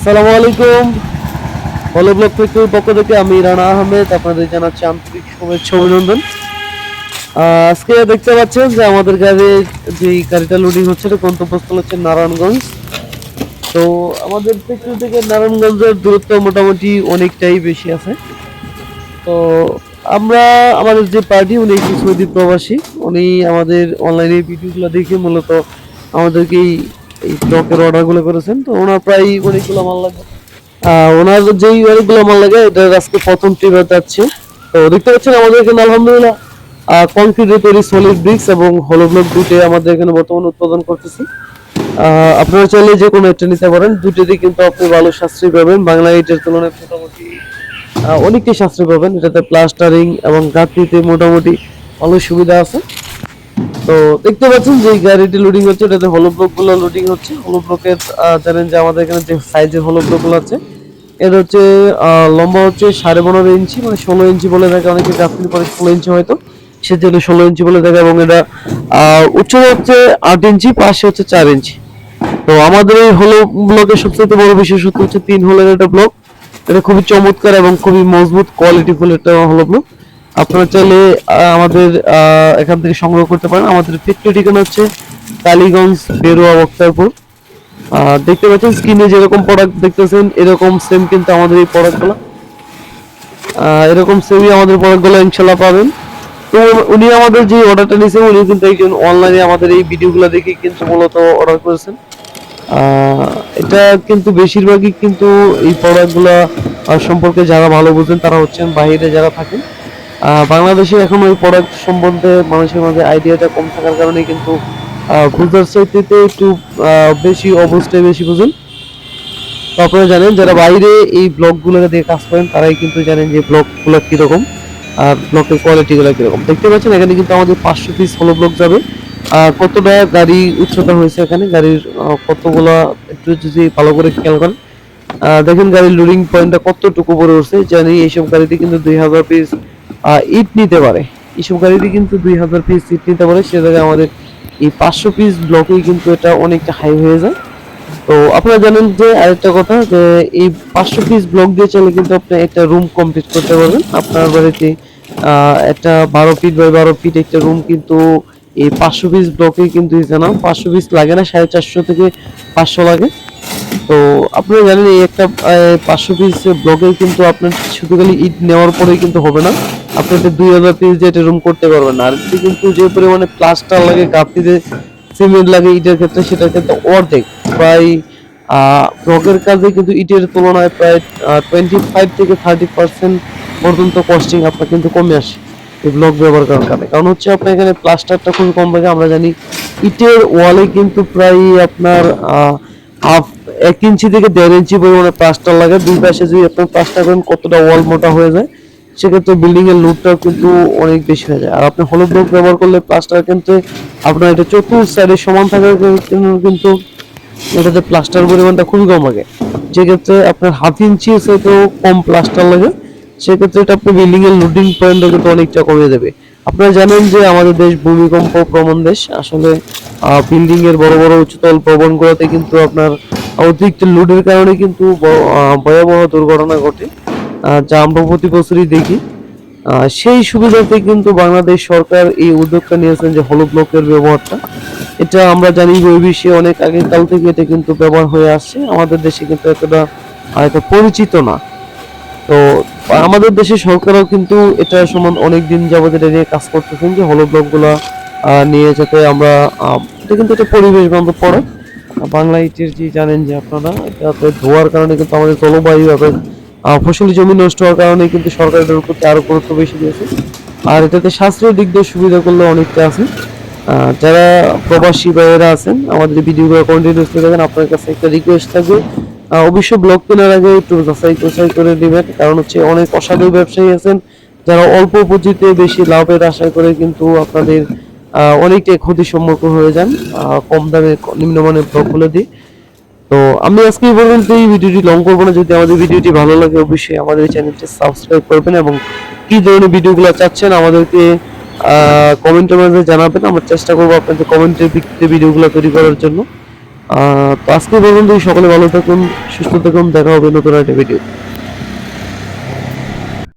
আসসালামু আলাইকুম। হলো ব্লগ ফ্যাক্টরির পক্ষ থেকে আমি রানা আহমেদ আপনাদের জানাচ্ছি আন্তরিক শুভেচ্ছা অভিনন্দন। আজকে দেখতে পাচ্ছেন যে আমাদের যে গাড়িটা লোডিং হচ্ছে এটা গন্তব্যস্থল হচ্ছে নারায়ণগঞ্জ। তো আমাদের ফ্যাক্টরি থেকে নারায়ণগঞ্জের দূরত্ব মোটামুটি অনেকটাই বেশি আছে। তো আমরা আমাদের যে পার্টি উনি একটি সৌদি প্রবাসী, উনি আমাদের অনলাইনে ভিডিওগুলো দেখে মূলত আমাদেরকে এই ব্লকের অর্ডারগুলো করেছেন। তো ওনার প্রায় অনেকগুলো মাল লাগবে। ওনার যেই অনেকগুলো মাল লাগে এটা আজকে প্রথম ট্রিপ যাচ্ছে। তো দেখতে পাচ্ছেন আমাদের এখানে আলহামদুলিল্লাহ কংক্রিটের তৈরি সলিড ব্রিক্স এবং হলো ব্লক দুটোই আমাদের এখানে বর্তমানে উৎপাদন করতেছি। আপনারা চাইলে যে কোনো একটা নিতে পারেন, দুটোতেই কিন্তু আপনি ভালো সাশ্রয় পাবেন। বাংলা ইটের তুলনায় মোটামুটি অনেকটাই সাশ্রয় পাবেন। এটাতে প্লাস্টারিং এবং গাঁথনিতে মোটামুটি ভালো সুবিধা আছে। তো দেখতে পাচ্ছেন যে গাড়িটি লোডিং হচ্ছে, এটাতে হলো ব্লক গুলো লোডিং হচ্ছে। হলো ব্লকের জানেন যে আমাদের এখানে যে সাইজের হলো ব্লক গুলো আছে, এটা হচ্ছে লম্বা হচ্ছে 15.5 ইঞ্চি, মানে 16 ইঞ্চি বলে থাকে অনেকে, গাঁথনি পরে 16 ইঞ্চি হয়তো, সেজন্য 16 ইঞ্চি বলে থাকে। এবং এটা উচ্চতা হচ্ছে 8 ইঞ্চি, পাশে হচ্ছে 4 ইঞ্চি। তো আমাদের এই হলো ব্লকের সবচেয়ে বড় বিশেষত্ব হচ্ছে 3 হোলের একটা ব্লক। এটা খুবই চমৎকার এবং খুবই মজবুত কোয়ালিটিফুল একটা হলো ব্লক। আপনারা চাইলে আমাদের এখান থেকে সংগ্রহ করতে পারেন। আমাদের ফ্যাক্টরি ঠিকানা হচ্ছে কালীগঞ্জ, বেরোয়া, বক্তারপুর। দেখতে পাচ্ছেন স্ক্রিনে যেরকম প্রোডাক্ট দেখতেছেন এরকম সেম কিন্তু আমাদের এই প্রোডাক্টগুলো, এরকম সেমই আমাদের প্রোডাক্টগুলো ইনশাল্লাহ পাবেন। তো উনি আমাদের যে অর্ডারটা নিয়েছেন উনি কিন্তু একজন অনলাইনে আমাদের এই ভিডিওগুলো দেখে কিন্তু মূলত অর্ডার করেছেন। এটা কিন্তু বেশিরভাগই কিন্তু এই প্রোডাক্টগুলো সম্পর্কে যারা ভালো বুঝেন তারা হচ্ছেন বাইরে যারা থাকেন। বাংলাদেশে এখন ওই প্রোডাক্ট সম্বন্ধে মানুষের মাঝে আইডিয়াটা কম থাকার কারণে কিন্তু বুঝার চাইতে একটু বেশি অবস্থায় বেশি বুঝেন। তো আপনারা জানেন যারা বাইরে এই ব্লগগুলোকে দিয়ে কাজ করেন তারাই কিন্তু জানেন যে ব্লগগুলো কীরকম আর ব্লকের কোয়ালিটিগুলো কীরকম। দেখতে পাচ্ছেন এখানে কিন্তু আমাদের 500 পিস হলো ব্লক যাবে। আর কতটা গাড়ি উচ্চতা হয়েছে এখানে, গাড়ির কতগুলা একটু যদি ভালো করে খেয়াল করেন দেখেন গাড়ির লোডিং পয়েন্টটা কতটুকু পরে উঠছে। জানি এইসব গাড়িতে কিন্তু 2000 পিস ইট নিতে পারে, এইসব গাড়িতে কিন্তু 2000 পিস ইট নিতে পারে। সে জায়গায় আমাদের এই 500 পিস ব্লকেই কিন্তু এটা অনেকটা হাই হয়ে যায়। তো আপনারা জানেন যে আরেকটা কথা, যে এই 500 পিস ব্লক দিয়ে চলে কিন্তু আপনি একটা রুম কমপ্লিট করতে পারবেন আপনার বাড়িতে। একটা 12 ফিট বাই 12 ফিট একটা রুম কিন্তু এই 500 পিস ব্লকে কিন্তু না, 500 পিস লাগে না, 450 থেকে 500 লাগে। তো আপনারা জানেন এই একটা 500 পিস ব্লকে কিন্তু আপনার শুধু খালি ইট নেওয়ার পরেই কিন্তু হবে না, আপনি 2000 পিস দিয়ে একটা রুম করতে পারবেন না। আর এতে কিন্তু যে পরিমাণে প্লাস্টার লাগে, গাঁথনিতে সিমেন্ট লাগে ইটের ক্ষেত্রে, সেটার ক্ষেত্রে অর্ধেক প্রায় ব্লকের কাজে কিন্তু ইটের তুলনায় প্রায় 25 থেকে 30% পর্যন্ত কস্টিং আপনার কিন্তু কমে আসে এই ব্লক ব্যবহার করার কারণে। কারণ হচ্ছে আপনার এখানে প্লাস্টারটা খুবই কম লাগে। আমরা জানি ইটের ওয়ালে কিন্তু প্রায় আপনার হাফ 1 ইঞ্চি থেকে 1.5 ইঞ্চি পরিমাণে প্লাস্টার লাগে। দুই পাশে যদি আপনার প্লাস্টার করেন কতটা ওয়াল মোটা হয়ে যায়, সেক্ষেত্রে বিল্ডিং এর লোডটাও কিন্তু অনেক বেশি হয়ে যায়। আর আপনি হলো ব্লক ব্যবহার করলে প্লাস্টার কিন্তু আপনার এটা চতুর্থ সাইডে সমান থাকার জন্য কিন্তু এটাতে প্লাস্টার পরিমাণটা খুবই কম লাগে। যেক্ষেত্রে আপনার 1/2 ইঞ্চি সাইডেও কম প্লাস্টার লাগে, সেক্ষেত্রে এটা আপনার বিল্ডিং এর লোডিং পয়েন্টটা কিন্তু অনেকটা কমে যাবে। আপনারা জানেন যে আমাদের দেশ ভূমিকম্প প্রবণ দেশ। আসলে বিল্ডিং এর বড় বড় উচ্চতল ভবনগুলোতে কিন্তু আপনার অতিরিক্ত লোডের কারণে কিন্তু ভয়াবহ দুর্ঘটনা ঘটে, যা আমরা প্রতি বছরই দেখি। সেই সুবিধাতে কিন্তু বাংলাদেশ সরকার এই উদ্যোগটা নিয়েছেন যে হলো ব্লকের ব্যবহারটা। এটা আমরা জানি বহির্বিশ্বে অনেক আগেকাল থেকে এটা কিন্তু ব্যবহার হয়ে আসছে, আমাদের দেশে কিন্তু এতটা পরিচিত না। তো আমাদের দেশের সরকারও কিন্তু এটা সমান অনেক দিন যাবত এটা নিয়ে কাজ করতেছেন যে হলো ব্লকগুলো নিয়ে যাতে আমরা এটা কিন্তু একটা পরিবেশ বান্ধব পড়ে। বাংলা ইটের যে জানেন যে আপনারা এটাতে ধোয়ার কারণে কিন্তু আমাদের জলবায়ু এবং ফসলি জমি নষ্ট হওয়ার কারণে কিন্তু সরকার এটার প্রতি আরো গুরুত্ব বেশি দিয়েছে। আর এটাতে সাশ্রয়ের দিক দিয়ে সুবিধা করলে অনেকটা আছে। যারা প্রবাসী ভাইয়েরা আছেন আমাদের ভিডিওগুলো কন্টিনিউসলি দেখেন, আপনার কাছে একটা রিকোয়েস্ট থাকবে অবশ্যই ব্লগ কেনার আগে একটু যাচাই করে নেবেন। কারণ হচ্ছে অনেক অসাধু ব্যবসায়ী আছেন যারা অল্প পুঁজিতে বেশি লাভের আশা করে কিন্তু আপনাদের অনেকটাই ক্ষতির সম্মুখীন হয়ে যান কম দামে নিম্নমানের ব্লগগুলো দিয়ে। তো আমি আজকে এই পর্যন্ত এই ভিডিওটি লং করবো না। যদি আমাদের ভিডিওটি ভালো লাগে অবশ্যই আমাদের চ্যানেলটি সাবস্ক্রাইব করবেন এবং কি ধরনের ভিডিওগুলো চাচ্ছেন আমাদেরকে কমেন্টের মাধ্যমে জানাবেন। আমরা চেষ্টা করবো আপনাদের কমেন্টের ভিত্তিতে ভিডিওগুলো তৈরি করার জন্য। তো আজকে পর্যন্ত সকলে ভালো থাকুন, সুস্থ থাকুন, দেখা হবে নতুন একটা ভিডিও।